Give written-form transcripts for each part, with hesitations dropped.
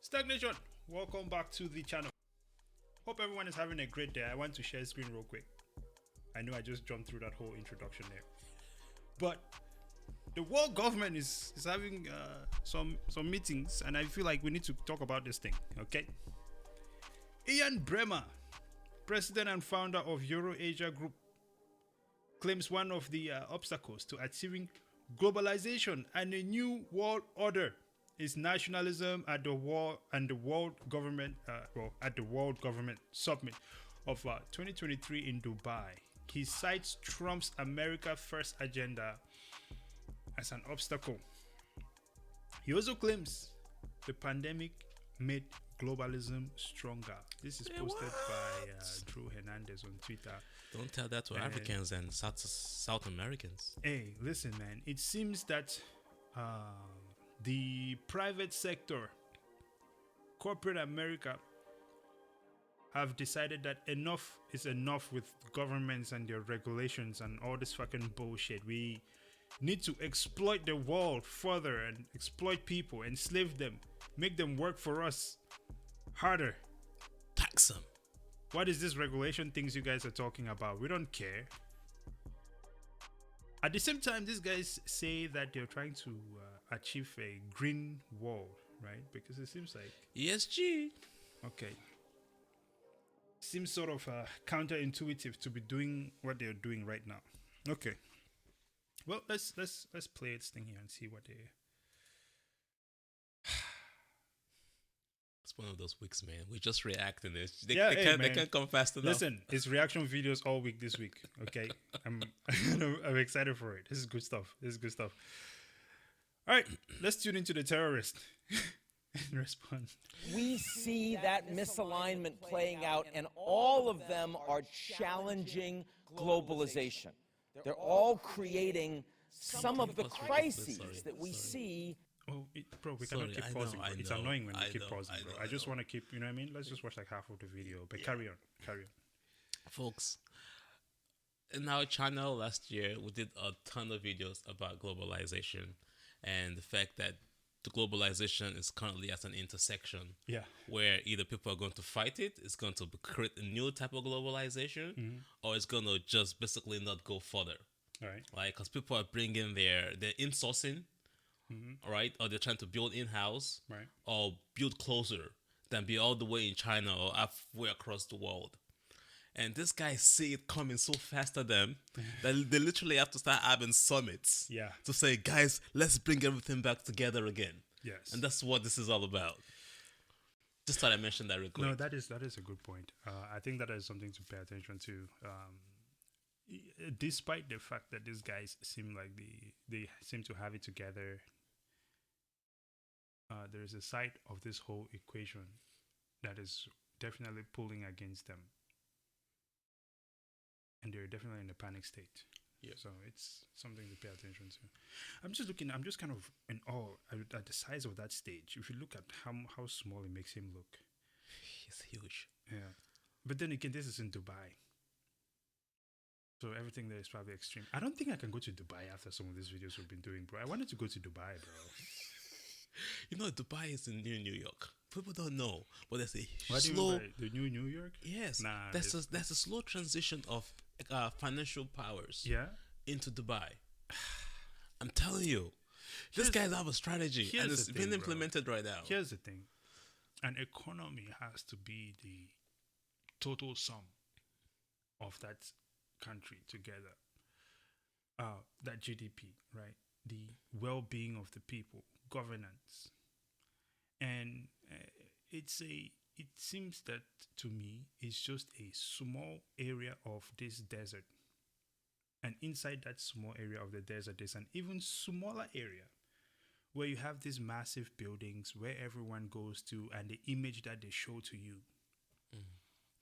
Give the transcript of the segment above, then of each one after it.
Stagnation, welcome back to the channel. Hope everyone is having a great day. I want to share screen real quick. I know I just jumped through that whole introduction there, but the world government is having some meetings, and I feel like we need to talk about this thing. Okay, Ian Bremmer, president and founder of EuroAsia Group, claims one of the obstacles to achieving globalization and a new world order is nationalism at the World Government Summit of 2023 in Dubai. He cites Trump's America First agenda as an obstacle. He also claims the pandemic made globalism stronger. This is posted by Drew Hernandez on Twitter. Don't tell that to Africans and South Americans. Hey, listen, man. It seems that the private sector, corporate America, have decided that enough is enough with governments and their regulations and all this fucking bullshit. We need to exploit the world further and exploit people, enslave them, make them work for us harder. Tax them. What is this regulation things you guys are talking about? We don't care. At the same time, these guys say that they're trying to achieve a green wall, right? Because it seems like ESG. Okay. Seems sort of counterintuitive to be doing what they're doing right now. Okay. Well, let's play this thing here and see what they. It's one of those weeks, man. We just react in this. They can't come fast enough. Listen, it's reaction videos all week this week. Okay, I'm excited for it. This is good stuff. All right, let's tune into the terrorist and respond. We see that misalignment playing out, and all of them are challenging globalization. They're all creating some of the crises that we see. Oh, bro, we cannot keep pausing. It's annoying when we keep pausing, bro. I just want to keep, you know what I mean? Let's just watch like half of the video. But carry on. Folks, in our channel last year, we did a ton of videos about globalization and the fact that the globalization is currently at an intersection. Yeah. Where either people are going to fight it, it's going to create a new type of globalization, or it's going to just basically not go further. All right. Like, because people are bringing they're insourcing, right? Or they're trying to build in-house, right? Or build closer than be all the way in China or halfway across the world. And this guy see it coming so fast to them that they literally have to start having summits. Yeah. To say, guys, let's bring everything back together again. Yes. And that's what this is all about. Just thought I mentioned that real quick. No, that is a good point. I think that is something to pay attention to. Despite the fact that these guys seem like they seem to have it together, there is a side of this whole equation that is definitely pulling against them. And they're definitely in a panic state. Yeah. So it's something to pay attention to. I'm just kind of in awe at the size of that stage. If you look at how small it makes him look. It's huge. Yeah. But then again, this is in Dubai. So everything there is probably extreme. I don't think I can go to Dubai after some of these videos we've been doing, bro. I wanted to go to Dubai, bro. You know, Dubai is in New York. People don't know, but there's a what slow. Do you mean by the New York? Yes, Nah, there's a slow transition of financial powers. Yeah. Into Dubai. I'm telling you, these guys have a strategy, and it's being implemented right now. Here's the thing: an economy has to be the total sum of that country together. That GDP, right? The well-being of the people, governance, and it seems that to me it's just a small area of this desert, and inside that small area of the desert there's an even smaller area where you have these massive buildings where everyone goes to and the image that they show to you.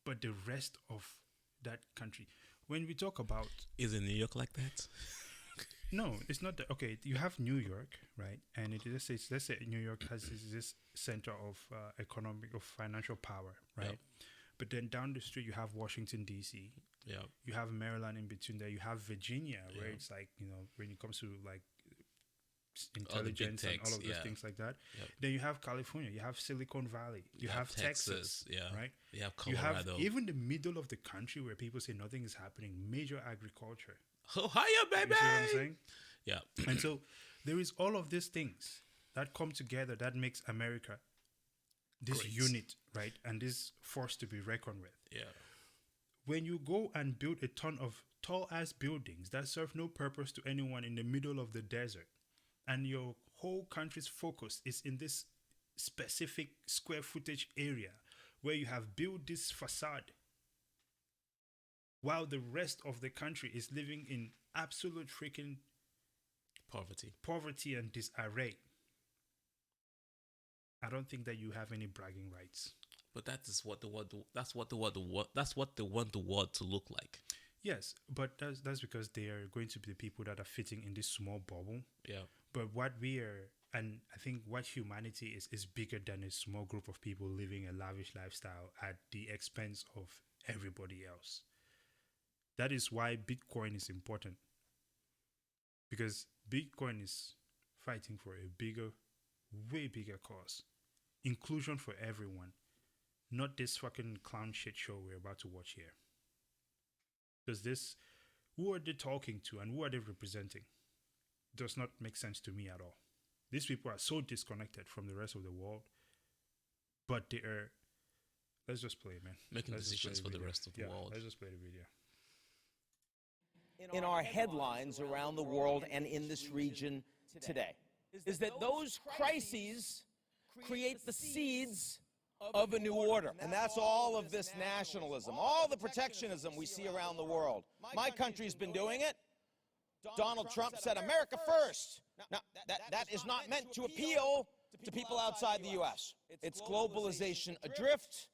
But the rest of that country, when we talk about, is in New York like that? No, it's not. Okay, you have New York, right? And let's say New York has this center of economic, of financial power, right? Yep. But then down the street you have Washington D.C. Yeah. You have Maryland in between there. You have Virginia, where Yeah. it's like, when it comes to like All the big intelligence and all techs. of those Yeah. things like that. Yep. Then you have California, you have Silicon Valley, you You have have Texas, Yeah. right? You have You have Colorado. even the middle of the country where people say nothing is happening, major agriculture. Ohio, You baby. see what I'm saying? Yeah. And so there is all of these things that come together that makes America this Great. unit, right? And this force to be reckoned with. Yeah. When you go and build a ton of tall ass buildings that serve no purpose to anyone in the middle of the desert, and your whole country's focus is in this specific square footage area where you have built this facade while the rest of the country is living in absolute freaking Poverty. and disarray, I don't think that you have any bragging rights. But that is what that's what they want the world to look like. Yes, but that's because they are going to be the people that are fitting in this small bubble. Yeah. But what we are, and I think what humanity is bigger than a small group of people living a lavish lifestyle at the expense of everybody else. That is why Bitcoin is important. Because Bitcoin is fighting for a bigger, way bigger cause. Inclusion for everyone. Not this fucking clown shit show we're about to watch here. Because this, who are they talking to and who are they representing? Does not make sense to me at all. These people are so disconnected from the rest of the world, but they are. Let's just play, man. Making Let's just play decisions for the video. rest of the world. Let's just play the video. In our headlines around the world and in this region today is that those crises create the seeds of a new order. And that's all of this nationalism, all the protectionism we see around the world. My country's been doing it. Donald Trump said, America first. Now, that is not meant to appeal to people outside the U.S. It's globalization adrift,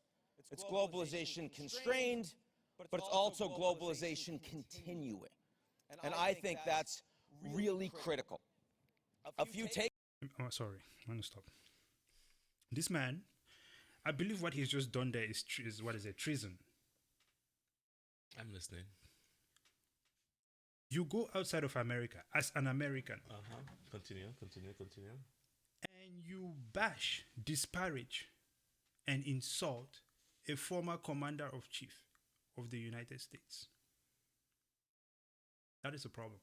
it's globalization constrained, but it's also globalization continuing. And I think that's really critical. A few take. Oh, sorry. I'm going to stop. This man, I believe what he's just done there is what is it? Treason. I'm listening. You go outside of America as an American Continue. and you bash, disparage, and insult a former commander of chief of the United States. That is a problem.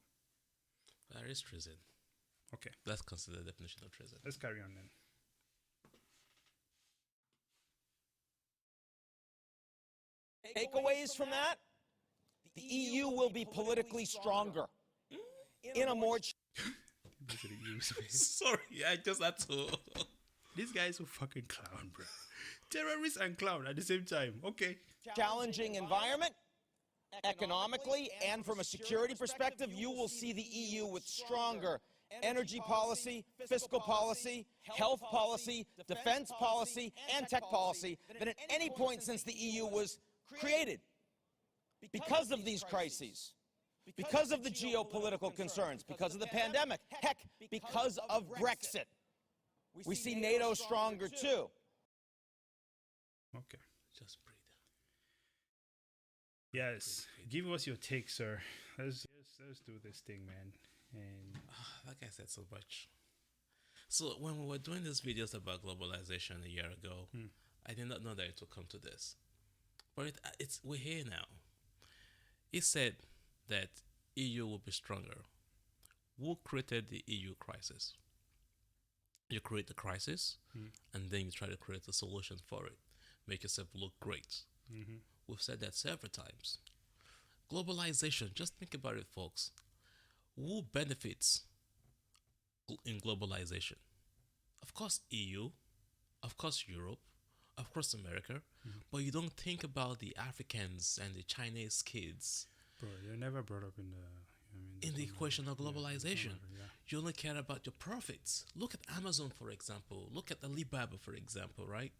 That is treason. Okay, That's considered the definition of treason. let's carry on then. Takeaways from that? The EU will be politically stronger in a more Sorry, I just had to. This guy is a fucking clown, bro. Terrorist and clown at the same time. Okay. challenging environment. Economically and from a security perspective, you will see the EU with stronger energy policy, fiscal policy, health policy, defense policy, and tech policy than at any point since the EU was created. Because of these crises, because of the geopolitical concerns, because of the pandemic, heck, because of Brexit. We see NATO stronger too. Okay. Just breathe. Yes. Give us your take, sir. Let's do this thing, man. And Like I said so much. So when we were doing these videos about globalization a year ago, I did not know that it would come to this. But we're here now. He said that EU will be stronger. Who created the EU crisis? You create the crisis, and then you try to create a solution for it. Make yourself look great. We've said that several times. Globalization, just think about it, folks. Who benefits in globalization? Of course, EU, of course, Europe, of course, America, but you don't think about the Africans and the Chinese kids bro, you're never brought up in the in the equation of globalization. Yeah. You only care about your profits. Look at Amazon, for example. Look at Alibaba, for example, right?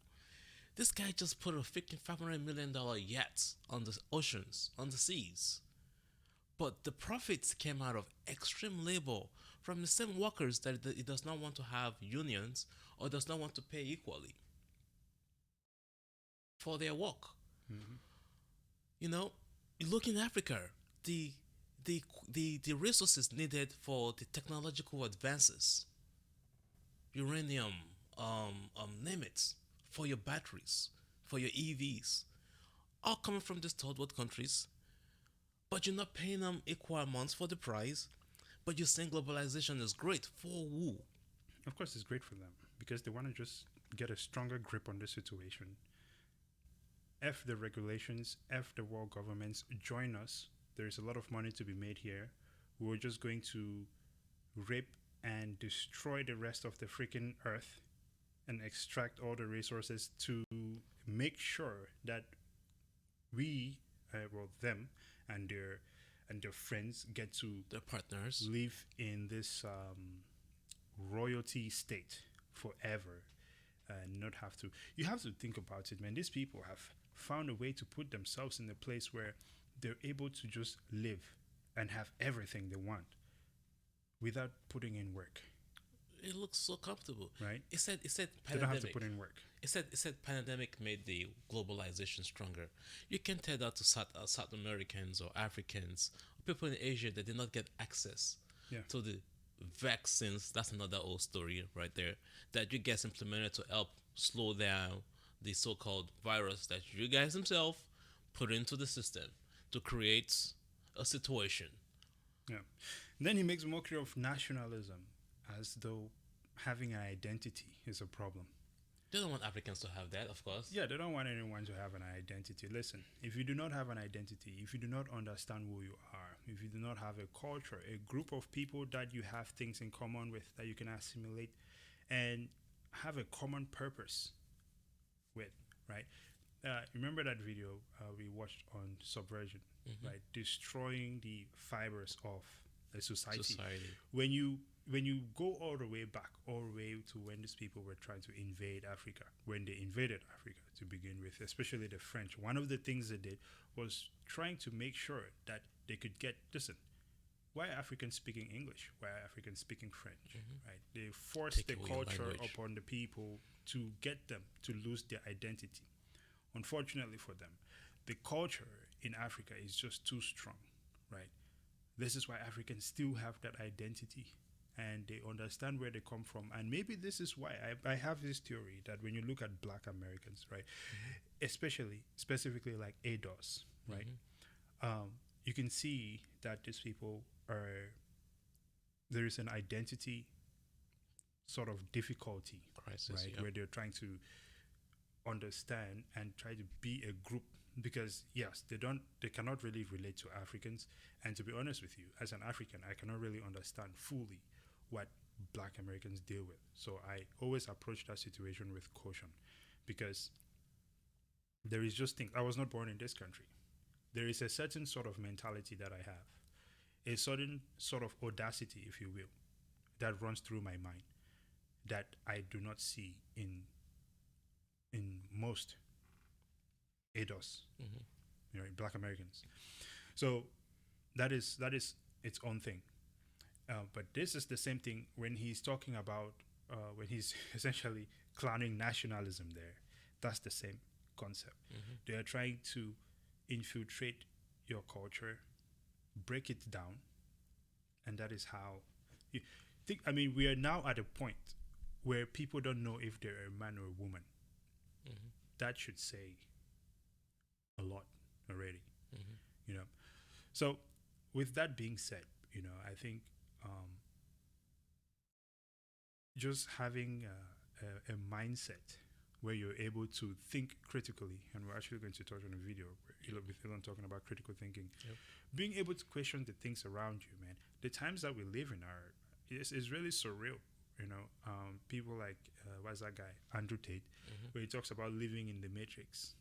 This guy just put a freaking $500 million yacht on the oceans, on the seas. But the profits came out of extreme labor from the same workers that it does not want to have unions or does not want to pay equally for their work. You know, You look in Africa, the the resources needed for the technological advances, uranium, name it, for your batteries, for your EVs, all coming from these third world countries, but you're not paying them equal amounts for the price. But you're saying globalization is great for who? Of course, it's great for them because they want to just get a stronger grip on the situation. F the regulations, F the world governments, join us. There's a lot of money to be made here. We're just going to rape and destroy the rest of the freaking earth and extract all the resources to make sure that we, well, them and their friends get to Their partners. live in this royalty state forever and not have to. You have to think about it, man. These people have found a way to put themselves in a place where they're able to just live and have everything they want without putting in work, It looks so comfortable. right? It said They don't have to pandemic. put in work. It said pandemic made the globalization stronger. You can tell that to South Americans or Africans or people in Asia that did not get access Yeah. to the vaccines. That's another old story right there. That you guys implemented to help slow down the so-called virus that you guys themselves put into the system to create a situation. Yeah. Then he makes mockery of nationalism as though having an identity is a problem. They don't want Africans to have that, of course. Yeah, they don't want anyone to have an identity. Listen, if you do not have an identity, if you do not understand who you are, if you do not have a culture, a group of people that you have things in common with that you can assimilate and have a common purpose with, right? Remember that video we watched on subversion, right? Destroying the fibers of a society. Society. When you go all the way back, all the way to when these people were trying to invade Africa, when they invaded Africa to begin with, especially the French, one of the things they did was trying to make sure that they could get, listen, why are Africans speaking English? Why are Africans speaking French? Right? They forced Take the away your culture language. upon the people to get them to lose their identity. Unfortunately for them, the culture in Africa is just too strong, right? This is why Africans still have that identity and they understand where they come from. And maybe this is why I have this theory that when you look at black Americans, right, especially, specifically like ADOS, right, you can see that these people are, there is an identity sort of difficulty, Crisis. right, Yep. where they're trying to understand and try to be a group because yes they cannot really relate to Africans, and to be honest with you, as an African, I cannot really understand fully what black Americans deal with, so I always approach that situation with caution because there is just things. I was not born in this country. There is a certain sort of mentality that I have, a certain sort of audacity, if you will, that runs through my mind that I do not see in most ADOS, Black Americans. So that is its own thing. But this is the same thing when he's talking about when he's essentially clowning nationalism. There, that's the same concept. They are trying to infiltrate your culture, break it down, and that is how you think. I mean, we are now at a point where people don't know if they're a man or a woman. That should say a lot already, you know. So, with that being said, I think just having a mindset where you're able to think critically, and we're actually going to touch on a video with Elon talking about critical thinking, being able to question the things around you, man. The times that we live in is really surreal. People like what's that guy Andrew Tate, where he talks about living in the matrix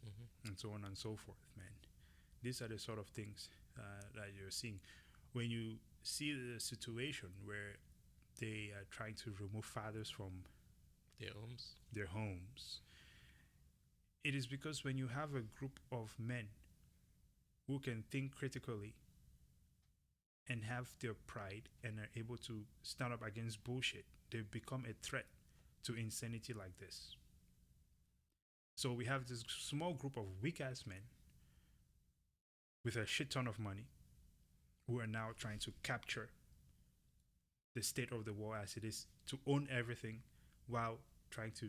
and so on and so forth, man. These are the sort of things that you're seeing when you see the situation where they are trying to remove fathers from Their homes. their homes. It is because when you have a group of men who can think critically and have their pride and are able to stand up against bullshit, they become a threat to insanity like this. So we have this small group of weak ass men with a shit ton of money who are now trying to capture the state of the war as it is, to own everything while trying to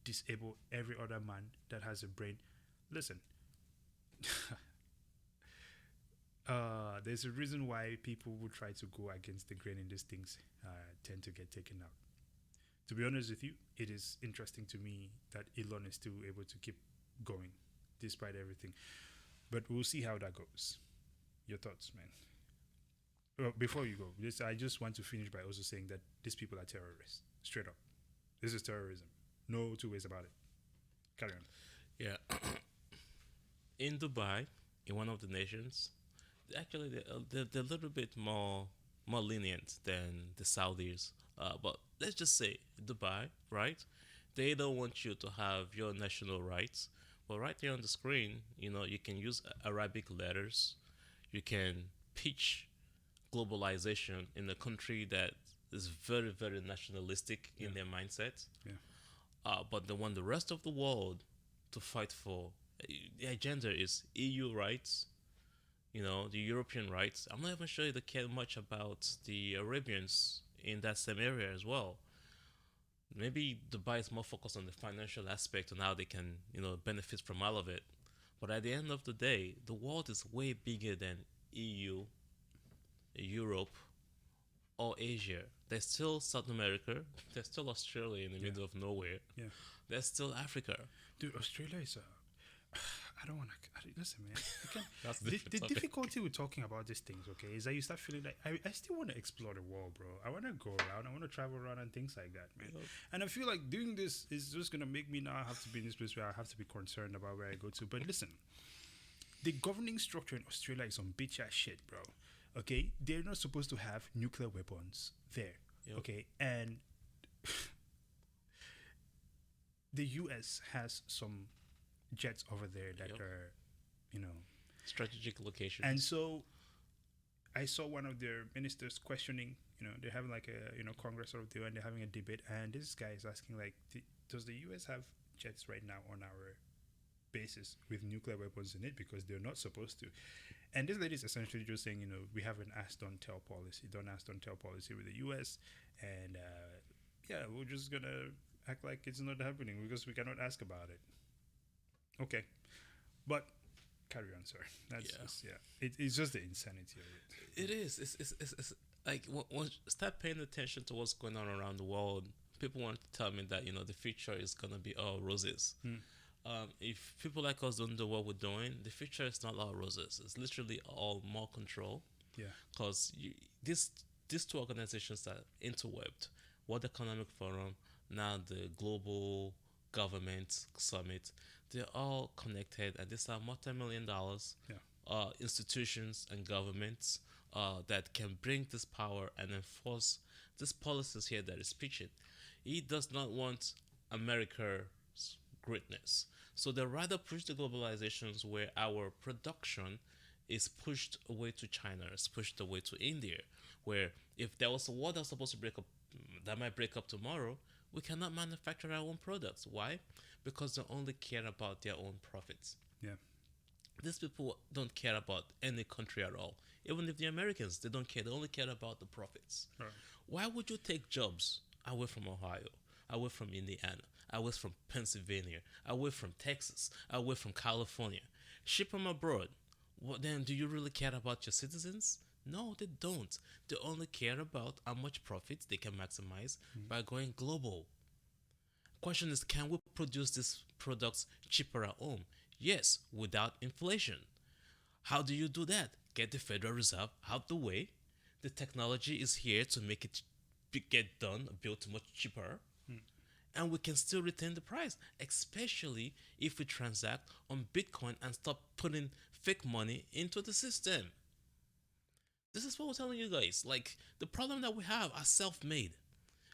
disable every other man that has a brain. Listen, there's a reason why people who try to go against the grain in these things tend to get taken out. To be honest with you, it is interesting to me that Elon is still able to keep going despite everything. But we'll see how that goes. Your thoughts, man? Well, before you go, I just want to finish by also saying that these people are terrorists. Straight up. This is terrorism. No two ways about it. Carry on. Yeah. In Dubai, in one of the nations, actually they're a little bit more lenient than the Saudis. But let's just say Dubai, right? They don't want you to have your national rights. But right there on the screen, you can use Arabic letters. You can pitch globalization in a country that is very, very nationalistic in their mindset. Yeah. But they want the rest of the world to fight for. The agenda is EU rights, the European rights. I'm not even sure they care much about the Arabians in that same area as well. Maybe Dubai is more focused on the financial aspect and how they can, benefit from all of it. But at the end of the day, the world is way bigger than EU, Europe, or Asia. There's still South America. There's still Australia in the middle of nowhere. Yeah. There's still Africa. Dude, Australia is I don't want to listen, man. That's The difficulty with talking about these things, okay, is that you start feeling like I still want to explore the world, bro. I want to go around. I want to travel around and things like that, man. Yep. And I feel like doing this is just gonna make me now have to be in this place where I have to be concerned about where I go to. But listen, the governing structure in Australia is some bitch ass shit, bro. Okay, they're not supposed to have nuclear weapons there. Yep. Okay, and the U.S. has some jets over there that Yep. are, Strategic locations. and so I saw one of their ministers questioning, they're having like a, Congress sort of deal, and they're having a debate, and this guy is asking like, does the U.S. have jets right now on our bases with nuclear weapons in it, because they're not supposed to. And this lady is essentially just saying, we have an ask, don't tell policy, don't ask, don't tell policy with the U.S. And we're just gonna act like it's not happening because we cannot ask about it. Okay, but carry on, sir. That's just, it's just the insanity of it. It is. It's like once start paying attention to what's going on around the world. People want to tell me that the future is gonna be all roses. If people like us don't do what we're doing, the future is not all roses. It's literally all more control. Yeah. Because these two organizations are interwebbed. World Economic Forum, now the Global Government Summit, they're all connected, and these are multi-million dollars institutions and governments that can bring this power and enforce these policies here that is pitching. He does not want America's greatness. So they rather push the globalizations where our production is pushed away to China, is pushed away to India, where if there was a war that's supposed to break up, that might break up tomorrow, we cannot manufacture our own products. Why? Because they only care about their own profits. Yeah. These people don't care about any country at all. Even if the Americans, they don't care. They only care about the profits. Right. Why would you take jobs away from Ohio, away from Indiana, away from Pennsylvania, away from Texas, away from California? Ship them abroad. What then? Do you really care about your citizens? No, they don't. They only care about how much profits they can maximize by going global. Question is, can we produce these products cheaper at home? Yes, without inflation. How do you do that? Get the Federal Reserve out the way. The technology is here to make it get done, built much cheaper. And we can still retain the price, especially if we transact on Bitcoin and stop putting fake money into the system. This is what we're telling you guys. Like, the problem that we have are self-made.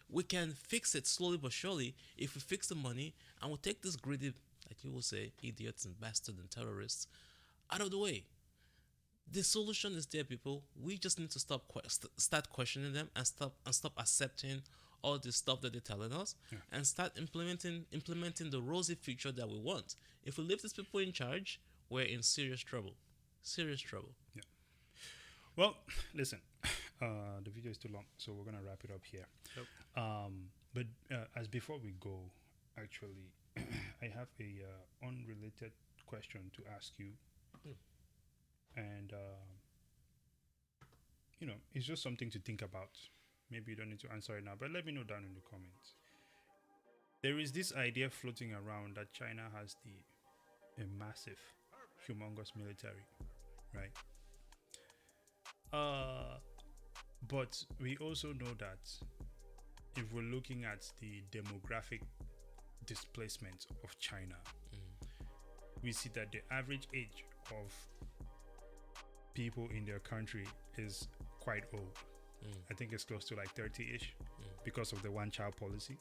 We can fix it slowly but surely if we fix the money and we take this greedy, like you will say, idiots and bastards and terrorists out of the way. The solution is there, people. We just need to start questioning them and stop accepting all the stuff that they're telling us and start implementing the rosy future that we want. If we leave these people in charge, we're in serious trouble. Serious trouble. Yeah. Well, listen, the video is too long, so we're gonna wrap it up here. Yep. But as before we go, actually, I have a unrelated question to ask you, and it's just something to think about. Maybe you don't need to answer it now, but let me know down in the comments. There is this idea floating around that China has a massive, humongous military, right? But we also know that if we're looking at the demographic displacement of China, we see that the average age of people in their country is quite old. I think it's close to like 30-ish because of the one-child policy.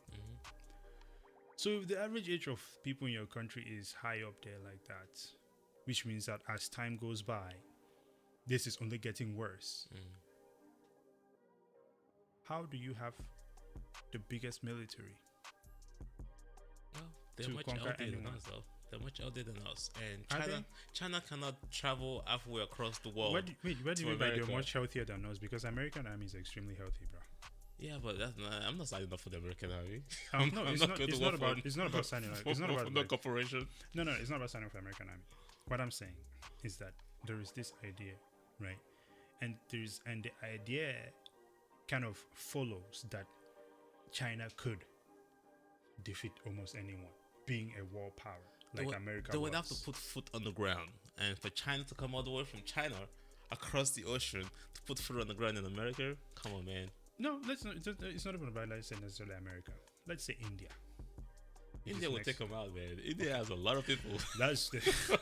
So if the average age of people in your country is high up there like that, which means that as time goes by, this is only getting worse. How do you have the biggest military? Well, they're To much conquer outdated than anyone. us, though. They're much outdated than us, and Are China cannot travel halfway across the world. What do you to mean by they're America. much healthier than us? Because American army is extremely healthy, bro. Yeah, but that's not, I'm not signing up for the American army. No, I'm it's not not. going It's to not work about. for- It's not about signing up. It's not about. the Like, corporation. no, it's not about signing up for American army. What I'm saying is that there is this idea, right? And the idea kind of follows that China could defeat almost anyone, being a world power like America. They would have was. to put foot on the ground, and for China to come all the way from China across the ocean to put foot on the ground in America. Come on, man. No, let's not. It's not even about, let's say, necessarily America. Let's say India. Which India is will next. take them out, man. India has a lot of people. That's the.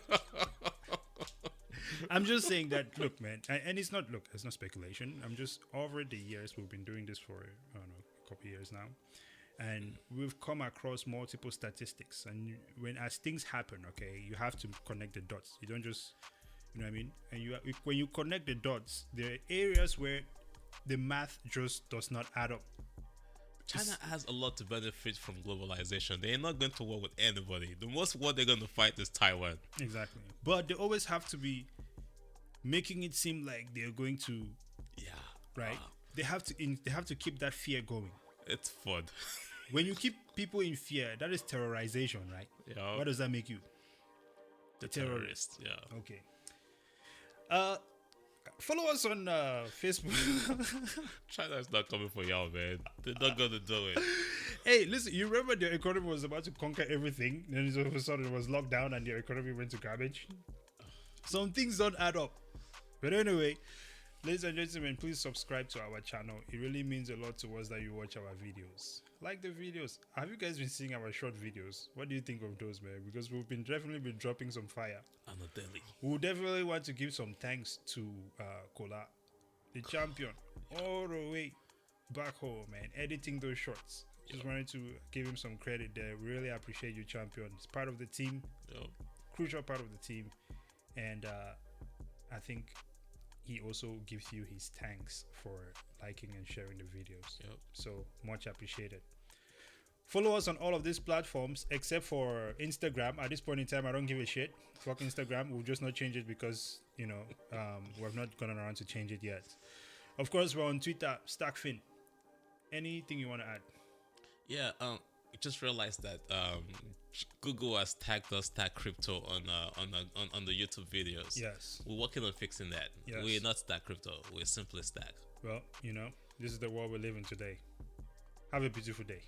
I'm just saying that. Look, man, and it's not. Look, it's not speculation. I'm just over the years we've been doing this for I don't know a couple of years now, and we've come across multiple statistics. And as things happen, okay, you have to connect the dots. You don't just, you know what I mean. And when you connect the dots, there are areas where the math just does not add up. China has a lot to benefit from globalization. They're not going to war with anybody. The most war they're going to fight is Taiwan. Exactly. But they always have to be making it seem like they're going to, Yeah. right? Wow. They have to keep that fear going. It's fun. When you keep people in fear, that is terrorization, right? Yeah. What does that make you? The terrorist. terrorist. Yeah. Okay. Follow us on Facebook. China is not coming for y'all, man. They're not going to do it. Hey, listen, you remember their economy was about to conquer everything, then all of a sudden it was locked down and their economy went to garbage? Some things don't add up. But anyway, ladies and gentlemen, please subscribe to our channel. It really means a lot to us that you watch our videos. Like the videos. Have you guys been seeing our short videos? What do you think of those, man? Because we've definitely been dropping some fire. On a daily. We definitely want to give some thanks to Kola, the champion, all the way back home, man, editing those shorts. Just wanted to give him some credit there. Really appreciate you, champion. It's part of the team, crucial part of the team, and I think he also gives you his thanks for liking and sharing the videos. So much appreciated. Follow us on all of these platforms except for Instagram. At this point in time, I don't give a shit. Fuck Instagram. We'll just not change it because, we've not gone around to change it yet. Of course, we're on Twitter, STAKK. Anything you want to add? Yeah, I just realized that Google has tagged us STAKK Crypto on the YouTube videos. Yes. We're working on fixing that. Yes. We're not STAKK Crypto. We're simply STAKK. Well, this is the world we live in today. Have a beautiful day.